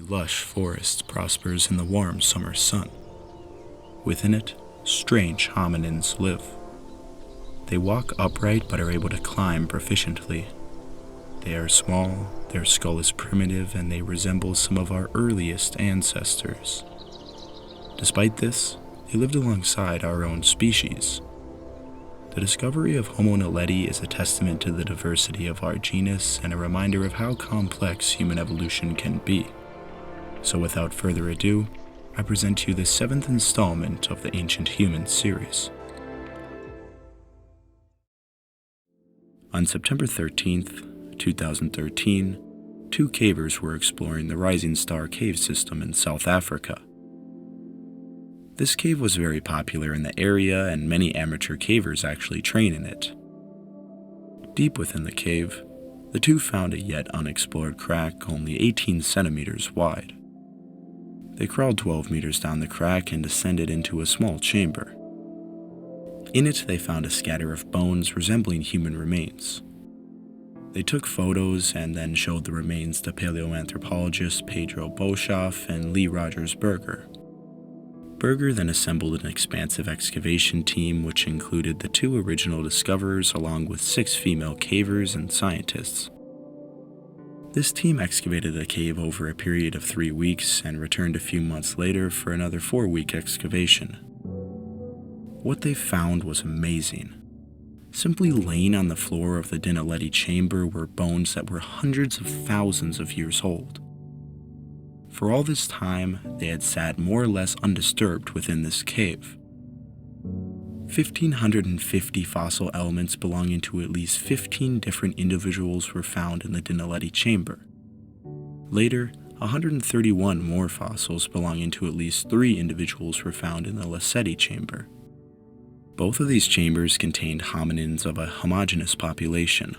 A lush forest prospers in the warm summer sun. Within it, strange hominins live. They walk upright but are able to climb proficiently. They are small, their skull is primitive, and they resemble some of our earliest ancestors. Despite this, they lived alongside our own species. The discovery of Homo Naledi is a testament to the diversity of our genus and a reminder of how complex human evolution can be. So without further ado, I present to you the 7th installment of the Ancient Humans series. On September 13th, 2013, two cavers were exploring the Rising Star cave system in South Africa. This cave was very popular in the area, and many amateur cavers actually train in it. Deep within the cave, the two found a yet unexplored crack only 18 centimeters wide. They crawled 12 meters down the crack and descended into a small chamber. In it, they found a scatter of bones resembling human remains. They took photos and then showed the remains to paleoanthropologists Pedro Boshoff and Lee Rogers Berger. Berger then assembled an expansive excavation team which included the two original discoverers along with 6 female cavers and scientists. This team excavated the cave over a period of 3 weeks and returned a few months later for another 4-week excavation. What they found was amazing. Simply laying on the floor of the Dinaledi Chamber were bones that were hundreds of thousands of years old. For all this time, they had sat more or less undisturbed within this cave. 1,550 fossil elements belonging to at least 15 different individuals were found in the Dinaledi Chamber. Later, 131 more fossils belonging to at least 3 individuals were found in the Lesedi Chamber. Both of these chambers contained hominins of a homogeneous population.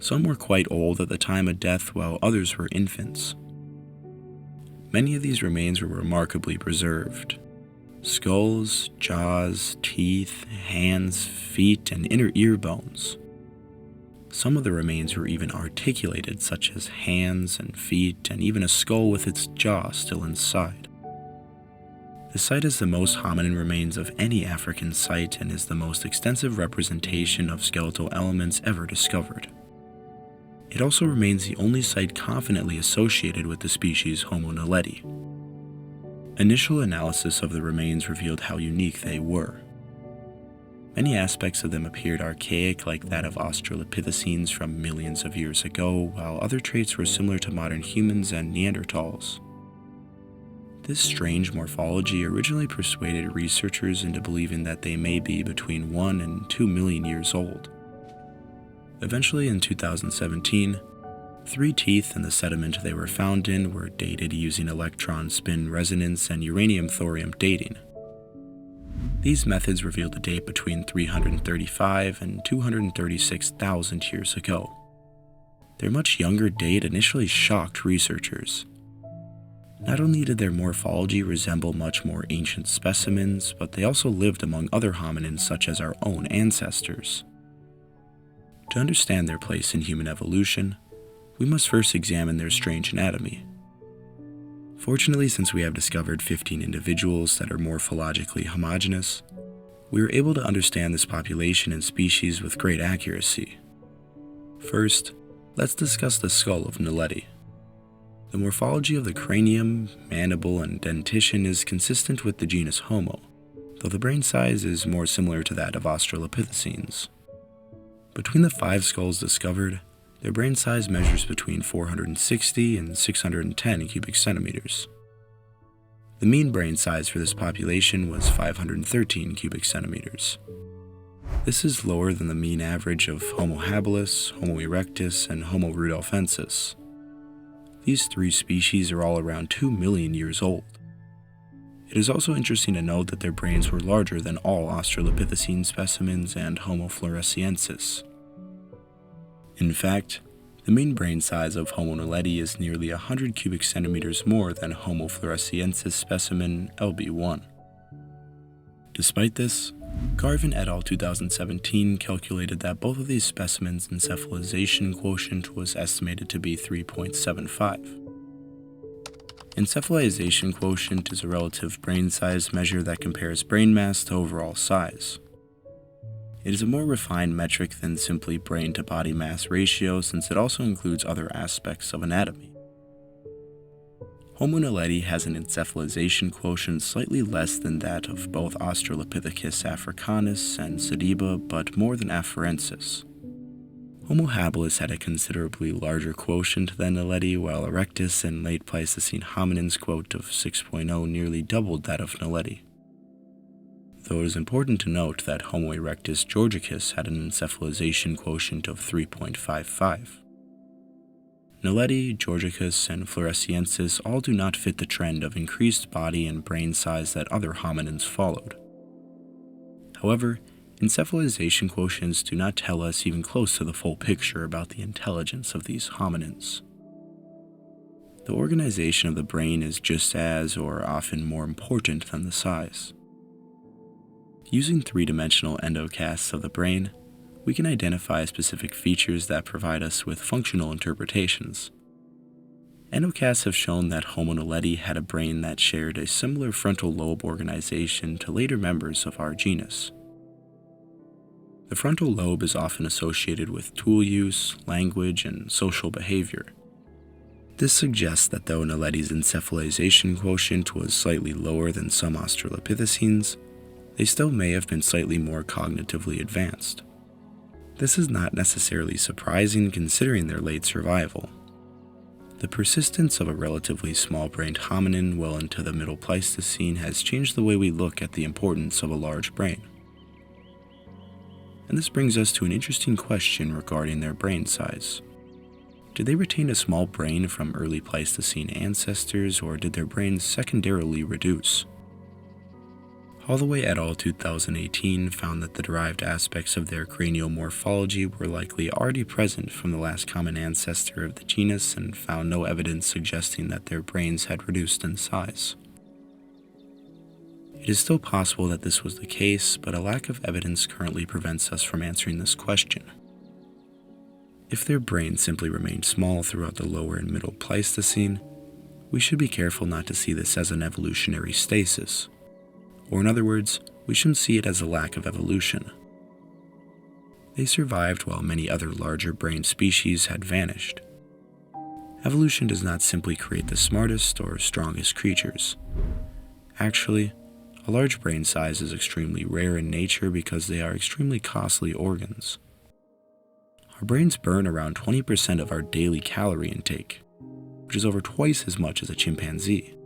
Some were quite old at the time of death, while others were infants. Many of these remains were remarkably preserved. Skulls, jaws, teeth, hands, feet, and inner ear bones. Some of the remains were even articulated, such as hands and feet, and even a skull with its jaw still inside. The site is the most hominin remains of any African site and is the most extensive representation of skeletal elements ever discovered. It also remains the only site confidently associated with the species Homo Naledi. Initial analysis of the remains revealed how unique they were. Many aspects of them appeared archaic, like that of Australopithecines from millions of years ago, while other traits were similar to modern humans and Neanderthals. This strange morphology originally persuaded researchers into believing that they may be between 1 and 2 million years old. Eventually, in 2017, 3 teeth in the sediment they were found in were dated using electron spin resonance and uranium-thorium dating. These methods revealed a date between 335 and 236,000 years ago. Their much younger date initially shocked researchers. Not only did their morphology resemble much more ancient specimens, but they also lived among other hominins such as our own ancestors. To understand their place in human evolution, we must first examine their strange anatomy. Fortunately, since we have discovered 15 individuals that are morphologically homogeneous, we are able to understand this population and species with great accuracy. First, let's discuss the Skull of Naletti. The morphology of the cranium, mandible, and dentition is consistent with the genus Homo, though the brain size is more similar to that of Australopithecines. Between the 5 skulls discovered, their brain size measures between 460 and 610 cubic centimeters. The mean brain size for this population was 513 cubic centimeters. This is lower than the mean average of Homo habilis, Homo erectus, and Homo rudolfensis. These 3 species are all around 2 million years old. It is also interesting to note that their brains were larger than all Australopithecine specimens and Homo floresiensis. In fact, the mean brain size of Homo Naledi is nearly 100 cubic centimeters more than Homo floresiensis specimen LB1. Despite this, Garvin et al. 2017 calculated that both of these specimens' encephalization quotient was estimated to be 3.75. Encephalization quotient is a relative brain size measure that compares brain mass to overall size. It is a more refined metric than simply brain to body mass ratio, since it also includes other aspects of anatomy. Homo naledi has an encephalization quotient slightly less than that of both Australopithecus africanus and Sediba, but more than Afarensis. Homo habilis had a considerably larger quotient than Naledi, while Erectus and late Pleistocene hominins' quote of 6.0 nearly doubled that of Naledi. Though it is important to note that Homo erectus georgicus had an encephalization quotient of 3.55. Naledi, Georgicus, and Floresiensis all do not fit the trend of increased body and brain size that other hominins followed. However, encephalization quotients do not tell us even close to the full picture about the intelligence of these hominins. The organization of the brain is just as, or often more important than the size. Using three-dimensional endocasts of the brain, we can identify specific features that provide us with functional interpretations. Endocasts have shown that Homo naledi had a brain that shared a similar frontal lobe organization to later members of our genus. The frontal lobe is often associated with tool use, language, and social behavior. This suggests that though Naledi's encephalization quotient was slightly lower than some Australopithecines, they still may have been slightly more cognitively advanced. This is not necessarily surprising considering their late survival. The persistence of a relatively small-brained hominin well into the Middle Pleistocene has changed the way we look at the importance of a large brain. And this brings us to an interesting question regarding their brain size. Did they retain a small brain from early Pleistocene ancestors, or did their brains secondarily reduce? Holloway et al. 2018 found that the derived aspects of their cranial morphology were likely already present from the last common ancestor of the genus, and found no evidence suggesting that their brains had reduced in size. It is still possible that this was the case, but a lack of evidence currently prevents us from answering this question. If their brains simply remained small throughout the lower and middle Pleistocene, we should be careful not to see this as an evolutionary stasis. Or in other words, we shouldn't see it as a lack of evolution. They survived while many other larger brain species had vanished. Evolution does not simply create the smartest or strongest creatures. Actually, a large brain size is extremely rare in nature because they are extremely costly organs. Our brains burn around 20% of our daily calorie intake, which is over twice as much as a chimpanzee.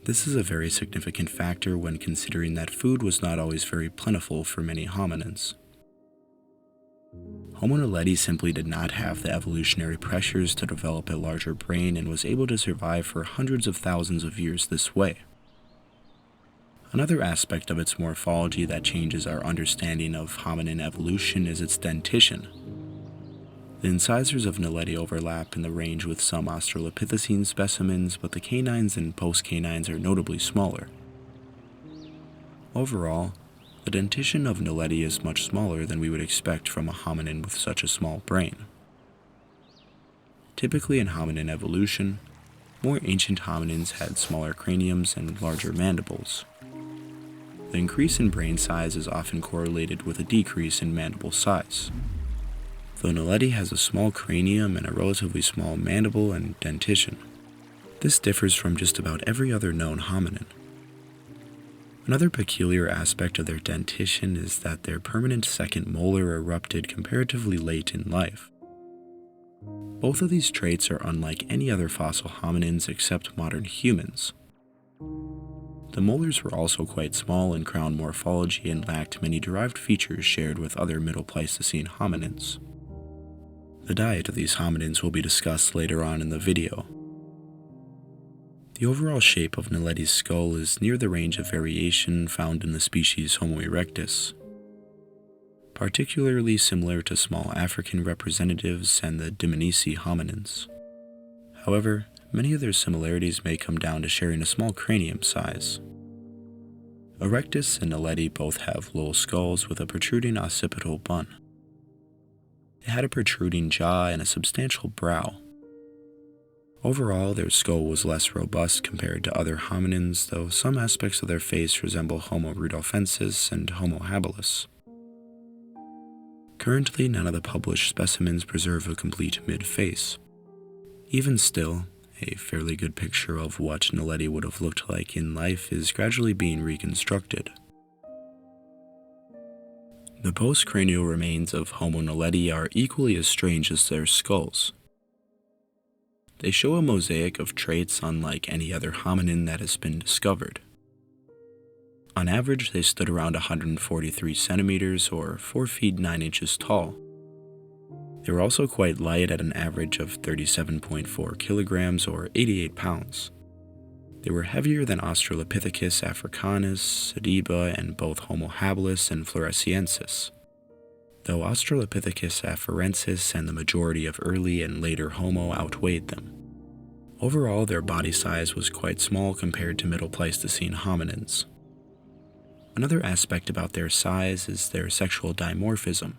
This is a very significant factor when considering that food was not always very plentiful for many hominins. Homo naledi simply did not have the evolutionary pressures to develop a larger brain and was able to survive for hundreds of thousands of years this way. Another aspect of its morphology that changes our understanding of hominin evolution is its dentition. The incisors of Naledi overlap in the range with some Australopithecine specimens, but the canines and postcanines are notably smaller. Overall, the dentition of Naledi is much smaller than we would expect from a hominin with such a small brain. Typically in hominin evolution, more ancient hominins had smaller craniums and larger mandibles. The increase in brain size is often correlated with a decrease in mandible size. Though Naledi has a small cranium and a relatively small mandible and dentition. This differs from just about every other known hominin. Another peculiar aspect of their dentition is that their permanent second molar erupted comparatively late in life. Both of these traits are unlike any other fossil hominins except modern humans. The molars were also quite small in crown morphology and lacked many derived features shared with other Middle Pleistocene hominins. The diet of these hominins will be discussed later on in the video. The overall shape of Naledi's skull is near the range of variation found in the species Homo erectus, particularly similar to small African representatives and the Dmanisi hominins. However, many of their similarities may come down to sharing a small cranium size. Erectus and Naledi both have low skulls with a protruding occipital bun. They had a protruding jaw and a substantial brow. Overall, their skull was less robust compared to other hominins, though some aspects of their face resemble Homo rudolfensis and Homo habilis. Currently, none of the published specimens preserve a complete mid-face. Even still, a fairly good picture of what Naledi would have looked like in life is gradually being reconstructed. The postcranial remains of Homo Naledi are equally as strange as their skulls. They show a mosaic of traits unlike any other hominin that has been discovered. On average, they stood around 143 centimeters or 4 feet 9 inches tall. They were also quite light at an average of 37.4 kilograms or 88 pounds. They were heavier than Australopithecus africanus, Sediba, and both Homo habilis and floresiensis, though Australopithecus afarensis and the majority of early and later Homo outweighed them. Overall, their body size was quite small compared to Middle Pleistocene hominins. Another aspect about their size is their sexual dimorphism.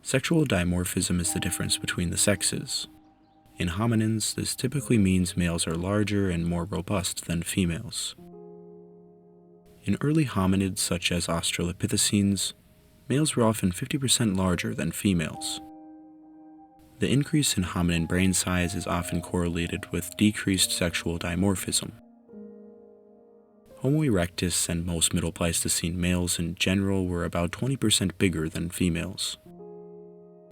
Sexual dimorphism is the difference between the sexes. In hominins, this typically means males are larger and more robust than females. In early hominids such as Australopithecines, males were often 50% larger than females. The increase in hominin brain size is often correlated with decreased sexual dimorphism. Homo erectus and most Middle Pleistocene males in general were about 20% bigger than females.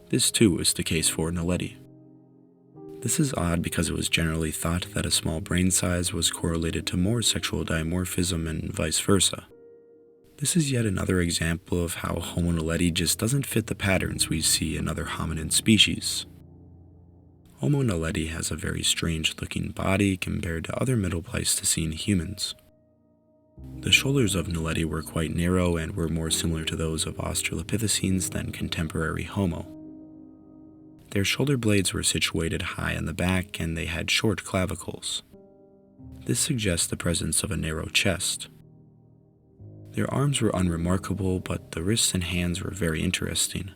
This too is the case for Naledi. This is odd because it was generally thought that a small brain size was correlated to more sexual dimorphism and vice versa. This is yet another example of how Homo Naledi just doesn't fit the patterns we see in other hominin species. Homo Naledi has a very strange-looking body compared to other Middle Pleistocene humans. The shoulders of Naledi were quite narrow and were more similar to those of Australopithecines than contemporary Homo. Their shoulder blades were situated high on the back and they had short clavicles. This suggests the presence of a narrow chest. Their arms were unremarkable, but the wrists and hands were very interesting.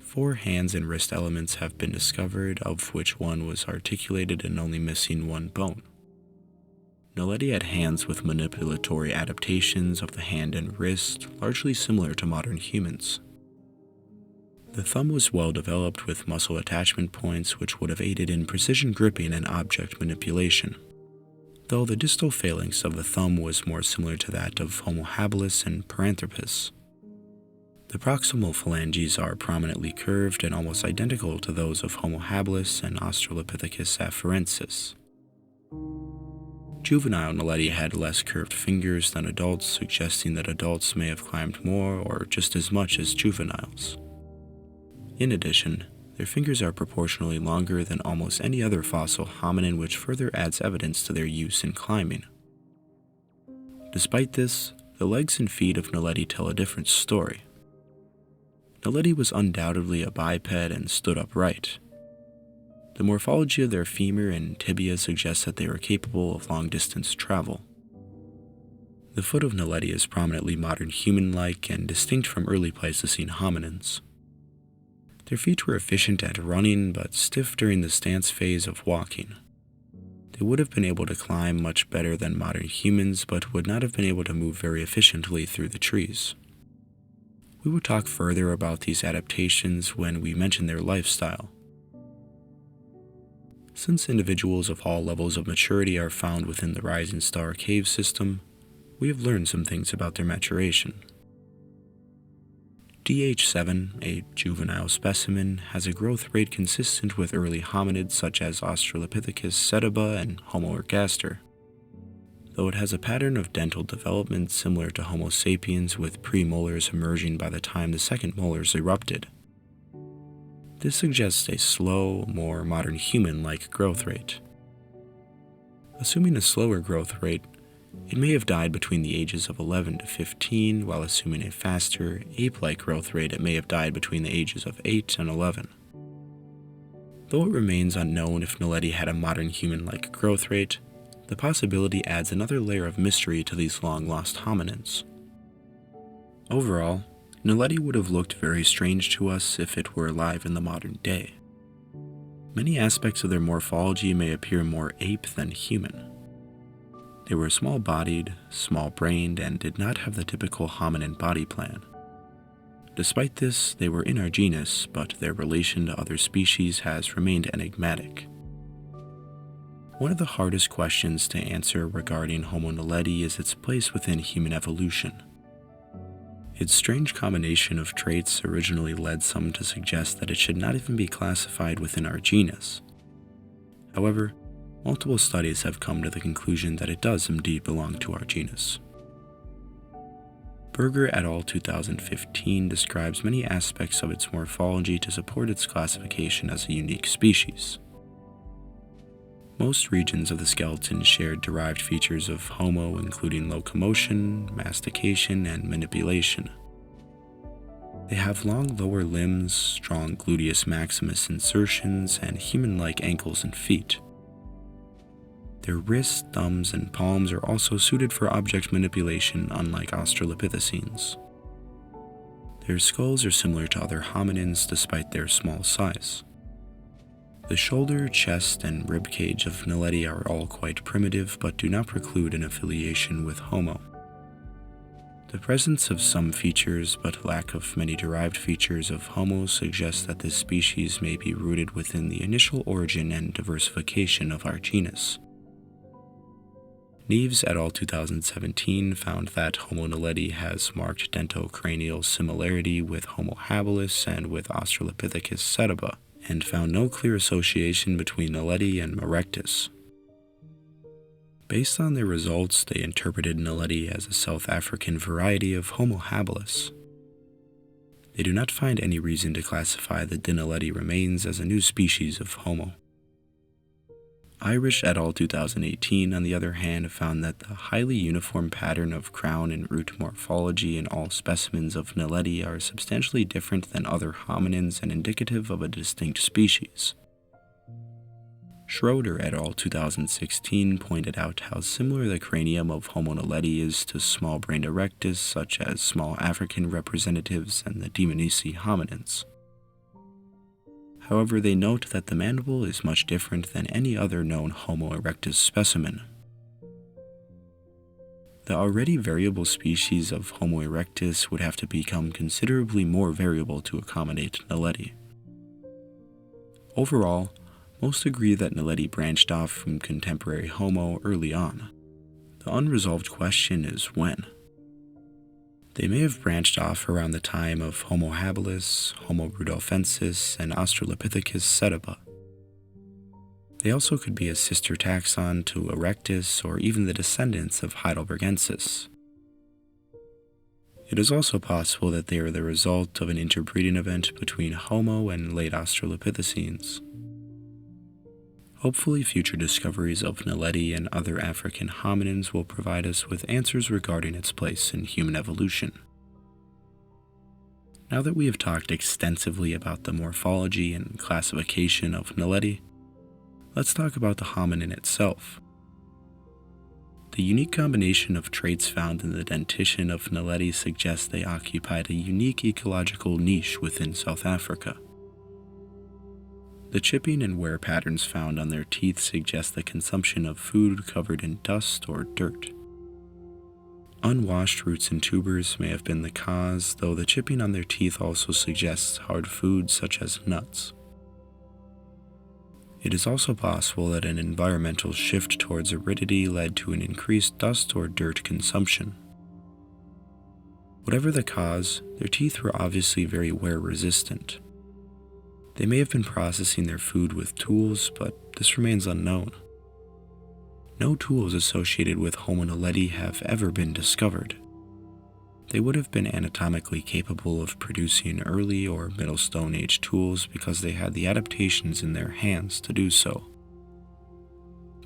4 hands and wrist elements have been discovered, of which one was articulated and only missing one bone. Naledi had hands with manipulatory adaptations of the hand and wrist, largely similar to modern humans. The thumb was well developed with muscle attachment points which would have aided in precision gripping and object manipulation, though the distal phalanx of the thumb was more similar to that of Homo habilis and Paranthropus. The proximal phalanges are prominently curved and almost identical to those of Homo habilis and Australopithecus afarensis. Juvenile Naledi had less curved fingers than adults, suggesting that adults may have climbed more or just as much as juveniles. In addition, their fingers are proportionally longer than almost any other fossil hominin, which further adds evidence to their use in climbing. Despite this, the legs and feet of Naledi tell a different story. Naledi was undoubtedly a biped and stood upright. The morphology of their femur and tibia suggests that they were capable of long-distance travel. The foot of Naledi is prominently modern human-like and distinct from early Pleistocene hominins. Their feet were efficient at running, but stiff during the stance phase of walking. They would have been able to climb much better than modern humans, but would not have been able to move very efficiently through the trees. We will talk further about these adaptations when we mention their lifestyle. Since individuals of all levels of maturity are found within the Rising Star cave system, we have learned some things about their maturation. P.H.G.M, a juvenile specimen, has a growth rate consistent with early hominids such as Australopithecus sediba and Homo ergaster, though it has a pattern of dental development similar to Homo sapiens with premolars emerging by the time the second molars erupted. This suggests a slow, more modern human-like growth rate. Assuming a slower growth rate, it may have died between the ages of 11 to 15, while assuming a faster, ape-like growth rate, it may have died between the ages of 8 and 11. Though it remains unknown if Naledi had a modern human-like growth rate, the possibility adds another layer of mystery to these long-lost hominins. Overall, Naledi would have looked very strange to us if it were alive in the modern day. Many aspects of their morphology may appear more ape than human. They were small-bodied, small-brained, and did not have the typical hominin body plan. Despite this, they were in our genus, but their relation to other species has remained enigmatic. One of the hardest questions to answer regarding Homo naledi is its place within human evolution. Its strange combination of traits originally led some to suggest that it should not even be classified within our genus. However, multiple studies have come to the conclusion that it does indeed belong to our genus. Berger et al. 2015 describes many aspects of its morphology to support its classification as a unique species. Most regions of the skeleton share derived features of Homo, including locomotion, mastication, and manipulation. They have long lower limbs, strong gluteus maximus insertions, and human-like ankles and feet. Their wrists, thumbs, and palms are also suited for object manipulation, unlike Australopithecines. Their skulls are similar to other hominins despite their small size. The shoulder, chest, and rib cage of Naledi are all quite primitive but do not preclude an affiliation with Homo. The presence of some features but lack of many derived features of Homo suggests that this species may be rooted within the initial origin and diversification of our genus. Neves et al. 2017 found that Homo naledi has marked dentocranial similarity with Homo habilis and with Australopithecus sediba, and found no clear association between Naledi and erectus. Based on their results, they interpreted Naledi as a South African variety of Homo habilis. They do not find any reason to classify the Dinaledi remains as a new species of Homo. Irish et al. 2018, on the other hand, found that the highly uniform pattern of crown and root morphology in all specimens of Naledi are substantially different than other hominins and indicative of a distinct species. Schroeder et al. 2016 pointed out how similar the cranium of Homo naledi is to small-brained erectus, such as small African representatives and the Dmanisi hominins. However, they note that the mandible is much different than any other known Homo erectus specimen. The already variable species of Homo erectus would have to become considerably more variable to accommodate Naledi. Overall, most agree that Naledi branched off from contemporary Homo early on. The unresolved question is when. They may have branched off around the time of Homo habilis, Homo rudolfensis, and Australopithecus sediba. They also could be a sister taxon to Erectus or even the descendants of Heidelbergensis. It is also possible that they are the result of an interbreeding event between Homo and late Australopithecines. Hopefully, future discoveries of Naledi and other African hominins will provide us with answers regarding its place in human evolution. Now that we have talked extensively about the morphology and classification of Naledi, let's talk about the hominin itself. The unique combination of traits found in the dentition of Naledi suggests they occupied a unique ecological niche within South Africa. The chipping and wear patterns found on their teeth suggest the consumption of food covered in dust or dirt. Unwashed roots and tubers may have been the cause, though the chipping on their teeth also suggests hard foods such as nuts. It is also possible that an environmental shift towards aridity led to an increased dust or dirt consumption. Whatever the cause, their teeth were obviously very wear-resistant. They may have been processing their food with tools, but this remains unknown. No tools associated with Homo naledi have ever been discovered. They would have been anatomically capable of producing early or Middle Stone Age tools because they had the adaptations in their hands to do so.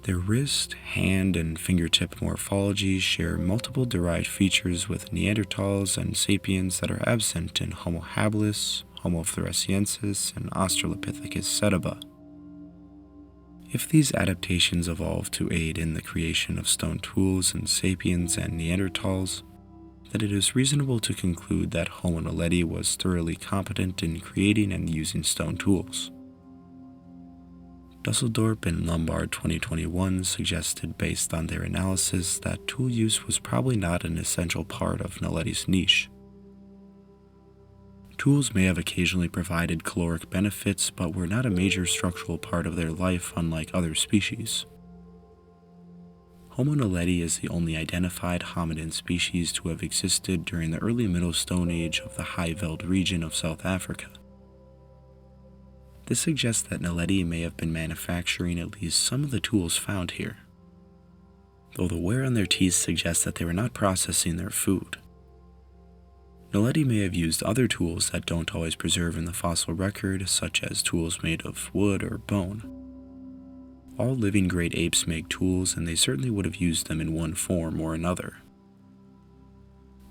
Their wrist, hand, and fingertip morphology share multiple derived features with Neanderthals and sapiens that are absent in Homo habilis, Homo floresiensis, and Australopithecus sediba. If these adaptations evolved to aid in the creation of stone tools in sapiens and Neanderthals, then it is reasonable to conclude that Homo naledi was thoroughly competent in creating and using stone tools. Dusseldorp and Lombard 2021 suggested, based on their analysis, that tool use was probably not an essential part of Naledi's niche. Tools may have occasionally provided caloric benefits, but were not a major structural part of their life, unlike other species. Homo naledi is the only identified hominin species to have existed during the early Middle Stone Age of the High Veld region of South Africa. This suggests that Naledi may have been manufacturing at least some of the tools found here, though the wear on their teeth suggests that they were not processing their food. Naledi may have used other tools that don't always preserve in the fossil record, such as tools made of wood or bone. All living great apes make tools, and they certainly would have used them in one form or another.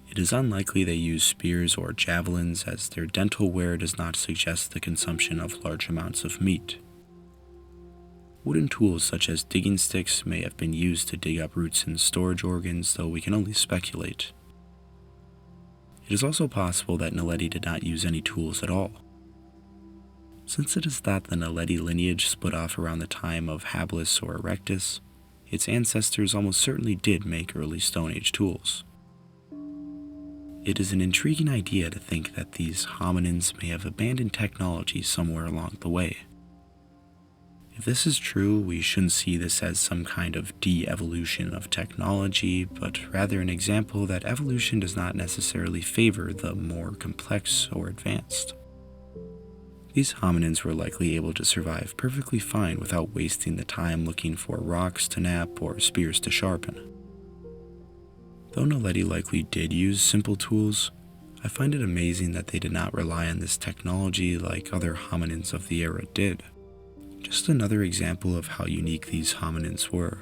It is unlikely they used spears or javelins, as their dental wear does not suggest the consumption of large amounts of meat. Wooden tools such as digging sticks may have been used to dig up roots and storage organs, though we can only speculate. It is also possible that Naledi did not use any tools at all. Since it is thought the Naledi lineage split off around the time of Habilis or Erectus, its ancestors almost certainly did make early Stone Age tools. It is an intriguing idea to think that these hominins may have abandoned technology somewhere along the way. If this is true, we shouldn't see this as some kind of de-evolution of technology, but rather an example that evolution does not necessarily favor the more complex or advanced. These hominins were likely able to survive perfectly fine without wasting the time looking for rocks to nap or spears to sharpen. Though Naledi likely did use simple tools, I find it amazing that they did not rely on this technology like other hominins of the era did. Just another example of how unique these hominins were.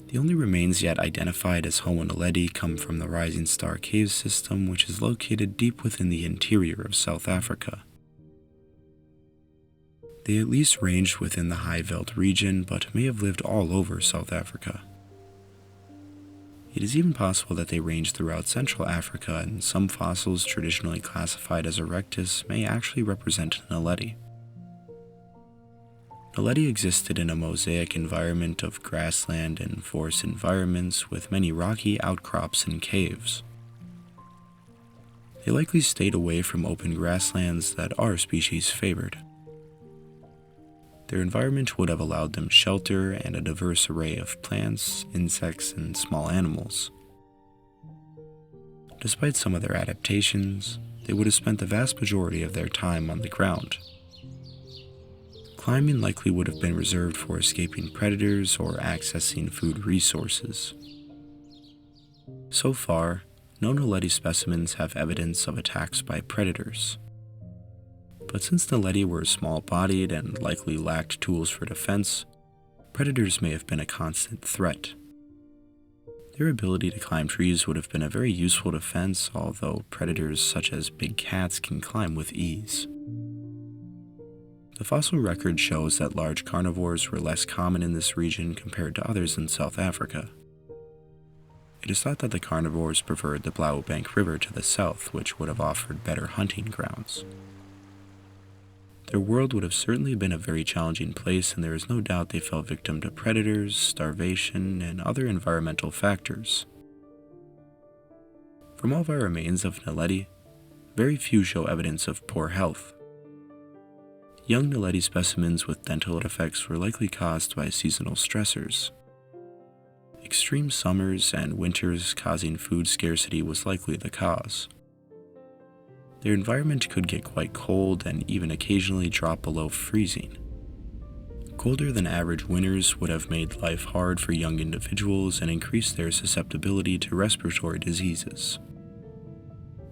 The only remains yet identified as Homo naledi come from the Rising Star cave system, which is located deep within the interior of South Africa. They at least ranged within the High Veld region, but may have lived all over South Africa. It is even possible that they ranged throughout Central Africa, and some fossils traditionally classified as Erectus may actually represent Naledi. Naledi existed in a mosaic environment of grassland and forest environments with many rocky outcrops and caves. They likely stayed away from open grasslands that our species favored. Their environment would have allowed them shelter and a diverse array of plants, insects, and small animals. Despite some of their adaptations, they would have spent the vast majority of their time on the ground. Climbing likely would have been reserved for escaping predators or accessing food resources. So far, no Naledi specimens have evidence of attacks by predators. But since Naledi were small-bodied and likely lacked tools for defense, predators may have been a constant threat. Their ability to climb trees would have been a very useful defense, although predators such as big cats can climb with ease. The fossil record shows that large carnivores were less common in this region compared to others in South Africa. It is thought that the carnivores preferred the Blauwbank River to the south, which would have offered better hunting grounds. Their world would have certainly been a very challenging place, and there is no doubt they fell victim to predators, starvation, and other environmental factors. From all of our remains of Naledi, very few show evidence of poor health. Young Naledi specimens with dental defects were likely caused by seasonal stressors. Extreme summers and winters causing food scarcity was likely the cause. Their environment could get quite cold and even occasionally drop below freezing. Colder than average winters would have made life hard for young individuals and increased their susceptibility to respiratory diseases.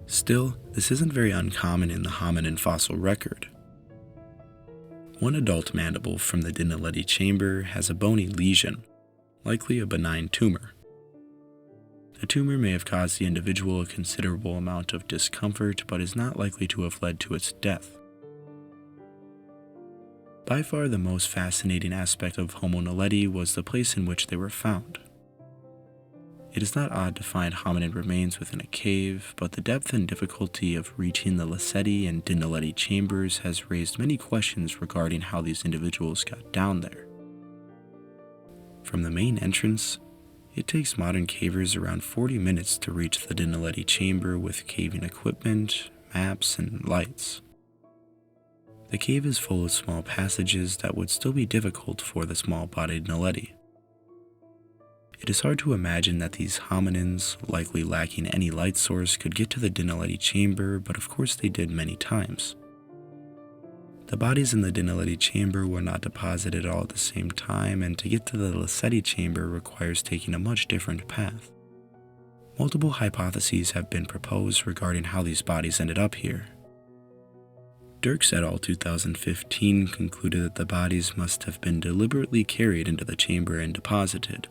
Still, this isn't very uncommon in the hominin fossil record. One adult mandible from the Dinaledi Chamber has a bony lesion, likely a benign tumor. The tumor may have caused the individual a considerable amount of discomfort, but is not likely to have led to its death. By far the most fascinating aspect of Homo naledi was the place in which they were found. It is not odd to find hominid remains within a cave, but the depth and difficulty of reaching the Lesedi and Dinaledi chambers has raised many questions regarding how these individuals got down there. From the main entrance, it takes modern cavers around 40 minutes to reach the Dinaledi Chamber with caving equipment, maps, and lights. The cave is full of small passages that would still be difficult for the small-bodied Naledi. It is hard to imagine that these hominins, likely lacking any light source, could get to the Dinaledi Chamber, but of course they did many times. The bodies in the Dinaledi Chamber were not deposited all at the same time, and to get to the Lesedi Chamber requires taking a much different path. Multiple hypotheses have been proposed regarding how these bodies ended up here. Dirks et al. 2015 concluded that the bodies must have been deliberately carried into the chamber and deposited.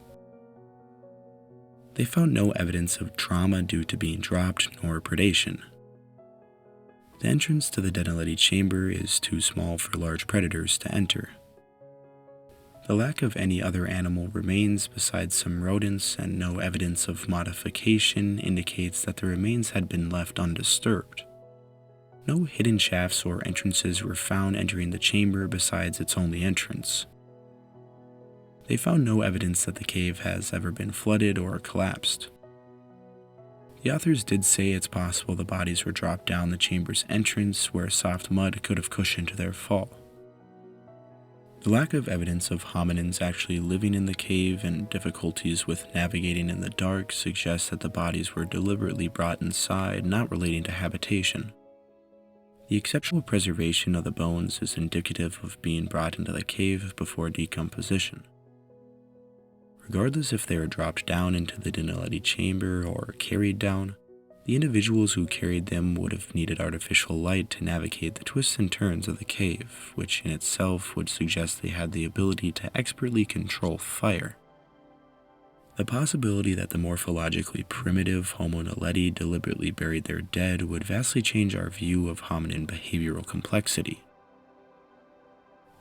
They found no evidence of trauma due to being dropped nor predation. The entrance to the Dinaledi Chamber is too small for large predators to enter. The lack of any other animal remains besides some rodents and no evidence of modification indicates that the remains had been left undisturbed. No hidden shafts or entrances were found entering the chamber besides its only entrance. They found no evidence that the cave has ever been flooded or collapsed. The authors did say it's possible the bodies were dropped down the chamber's entrance where soft mud could have cushioned their fall. The lack of evidence of hominins actually living in the cave and difficulties with navigating in the dark suggests that the bodies were deliberately brought inside, not relating to habitation. The exceptional preservation of the bones is indicative of being brought into the cave before decomposition. Regardless if they are dropped down into the Dinaledi Chamber or carried down, the individuals who carried them would have needed artificial light to navigate the twists and turns of the cave, which in itself would suggest they had the ability to expertly control fire. The possibility that the morphologically primitive Homo Naledi deliberately buried their dead would vastly change our view of hominin behavioral complexity.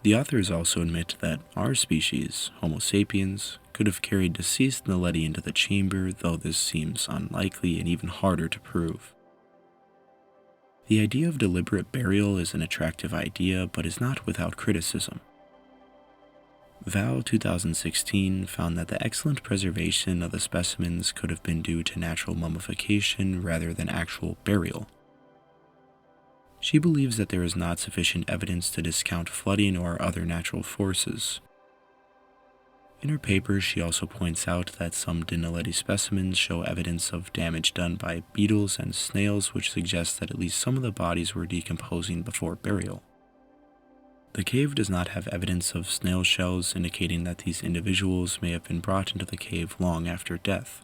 The authors also admit that our species, Homo sapiens, could have carried deceased Naledi into the chamber, though this seems unlikely and even harder to prove. The idea of deliberate burial is an attractive idea, but is not without criticism. Val 2016 found that the excellent preservation of the specimens could have been due to natural mummification rather than actual burial. She believes that there is not sufficient evidence to discount flooding or other natural forces. In her paper, she also points out that some Dinaledi specimens show evidence of damage done by beetles and snails, which suggests that at least some of the bodies were decomposing before burial. The cave does not have evidence of snail shells, indicating that these individuals may have been brought into the cave long after death.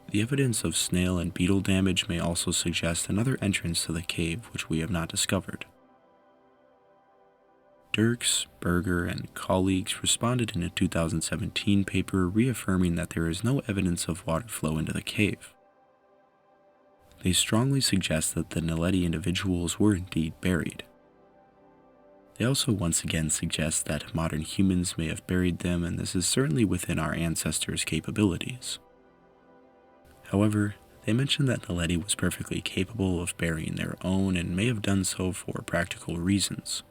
The evidence of snail and beetle damage may also suggest another entrance to the cave which we have not discovered. Dirks, Berger, and colleagues responded in a 2017 paper reaffirming that there is no evidence of water flow into the cave. They strongly suggest that the Naledi individuals were indeed buried. They also once again suggest that modern humans may have buried them, and this is certainly within our ancestors' capabilities. However, they mention that Naledi was perfectly capable of burying their own and may have done so for practical reasons.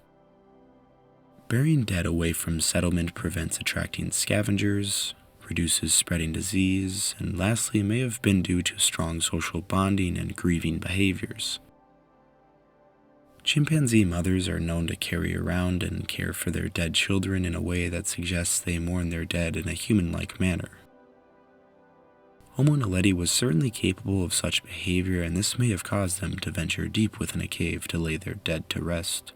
Burying dead away from settlement prevents attracting scavengers, reduces spreading disease, and lastly may have been due to strong social bonding and grieving behaviors. Chimpanzee mothers are known to carry around and care for their dead children in a way that suggests they mourn their dead in a human-like manner. Homo Naledi was certainly capable of such behavior, and this may have caused them to venture deep within a cave to lay their dead to rest.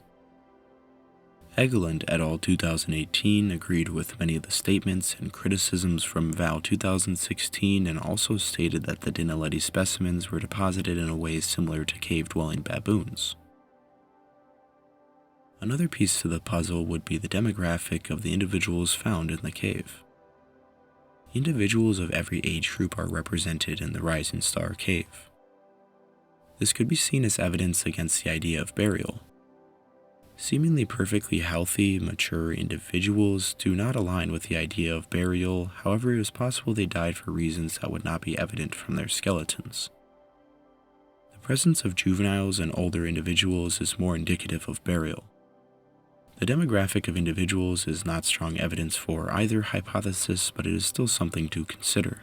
Elliott et al. 2018 agreed with many of the statements and criticisms from Val 2016 and also stated that the Dinaledi specimens were deposited in a way similar to cave-dwelling baboons. Another piece to the puzzle would be the demographic of the individuals found in the cave. Individuals of every age group are represented in the Rising Star Cave. This could be seen as evidence against the idea of burial. Seemingly perfectly healthy, mature individuals do not align with the idea of burial. However, it is possible they died for reasons that would not be evident from their skeletons. The presence of juveniles and older individuals is more indicative of burial. The demographic of individuals is not strong evidence for either hypothesis, but it is still something to consider.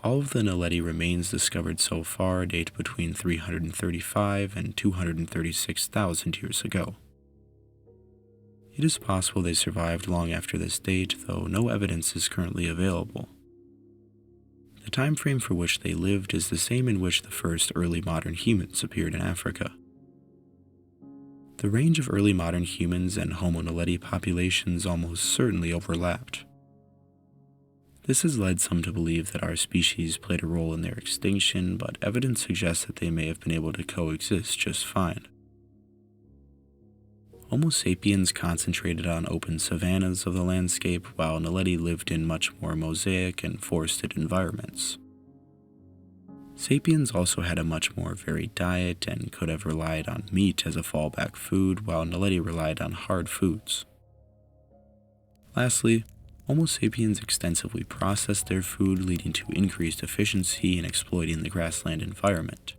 All of the Naledi remains discovered so far date between 335 and 236,000 years ago. It is possible they survived long after this date, though no evidence is currently available. The time frame for which they lived is the same in which the first early modern humans appeared in Africa. The range of early modern humans and Homo Naledi populations almost certainly overlapped. This has led some to believe that our species played a role in their extinction, but evidence suggests that they may have been able to coexist just fine. Homo sapiens concentrated on open savannas of the landscape, while Naledi lived in much more mosaic and forested environments. Sapiens also had a much more varied diet and could have relied on meat as a fallback food, while Naledi relied on hard foods. Lastly, Homo sapiens extensively processed their food, leading to increased efficiency in exploiting the grassland environment.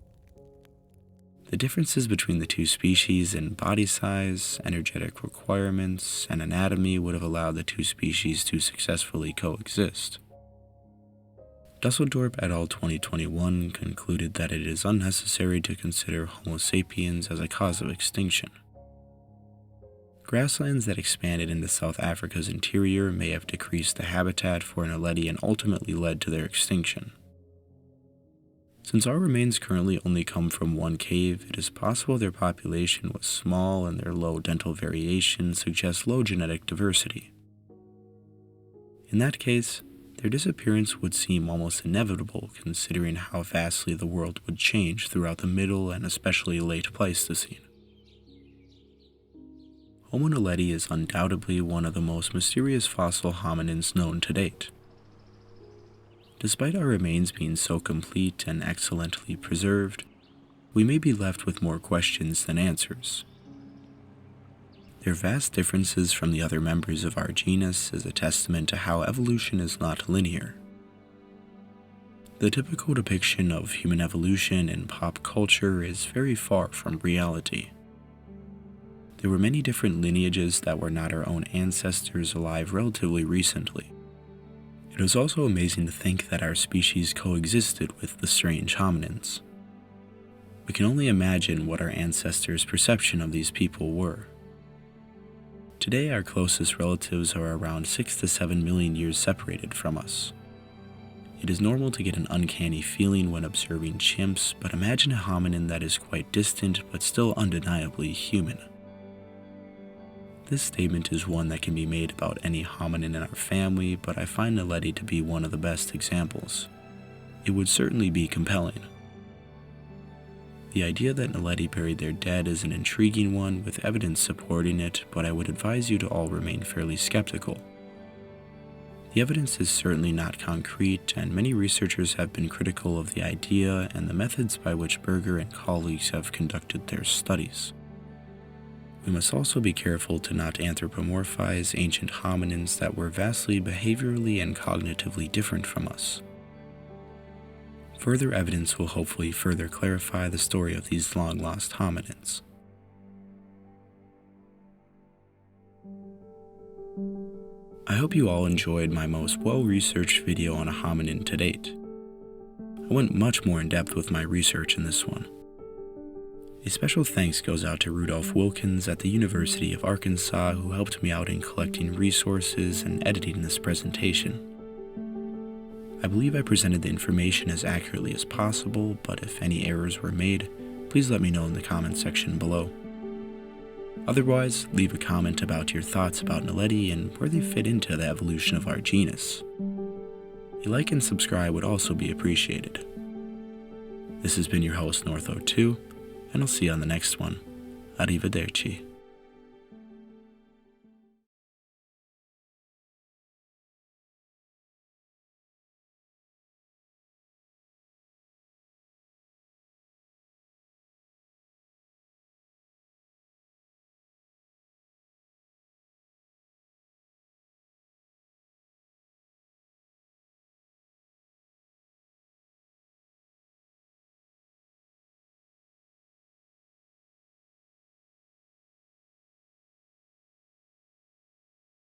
The differences between the two species in body size, energetic requirements, and anatomy would have allowed the two species to successfully coexist. Dusseldorp et al. 2021 concluded that it is unnecessary to consider Homo sapiens as a cause of extinction. Grasslands that expanded into South Africa's interior may have decreased the habitat for Naledi and ultimately led to their extinction. Since our remains currently only come from one cave, it is possible their population was small and their low dental variation suggests low genetic diversity. In that case, their disappearance would seem almost inevitable considering how vastly the world would change throughout the Middle and especially late Pleistocene. Homo naledi is undoubtedly one of the most mysterious fossil hominins known to date. Despite our remains being so complete and excellently preserved, we may be left with more questions than answers. Their vast differences from the other members of our genus is a testament to how evolution is not linear. The typical depiction of human evolution in pop culture is very far from reality. There were many different lineages that were not our own ancestors alive relatively recently. It is also amazing to think that our species coexisted with the strange hominins. We can only imagine what our ancestors' perception of these people were. Today, our closest relatives are around 6 to 7 million years separated from us. It is normal to get an uncanny feeling when observing chimps, but imagine a hominin that is quite distant but still undeniably human. This statement is one that can be made about any hominin in our family, but I find Naledi to be one of the best examples. It would certainly be compelling. The idea that Naledi buried their dead is an intriguing one with evidence supporting it, but I would advise you to all remain fairly skeptical. The evidence is certainly not concrete, and many researchers have been critical of the idea and the methods by which Berger and colleagues have conducted their studies. We must also be careful to not anthropomorphize ancient hominins that were vastly behaviorally and cognitively different from us. Further evidence will hopefully further clarify the story of these long-lost hominins. I hope you all enjoyed my most well-researched video on a hominin to date. I went much more in depth with my research in this one. A special thanks goes out to Rudolph Wilkins at the University of Arkansas, who helped me out in collecting resources and editing this presentation. I believe I presented the information as accurately as possible, but if any errors were made, please let me know in the comment section below. Otherwise, leave a comment about your thoughts about Naledi and where they fit into the evolution of our genus. A like and subscribe would also be appreciated. This has been your host, Northo2, and I'll see you on the next one. Arrivederci.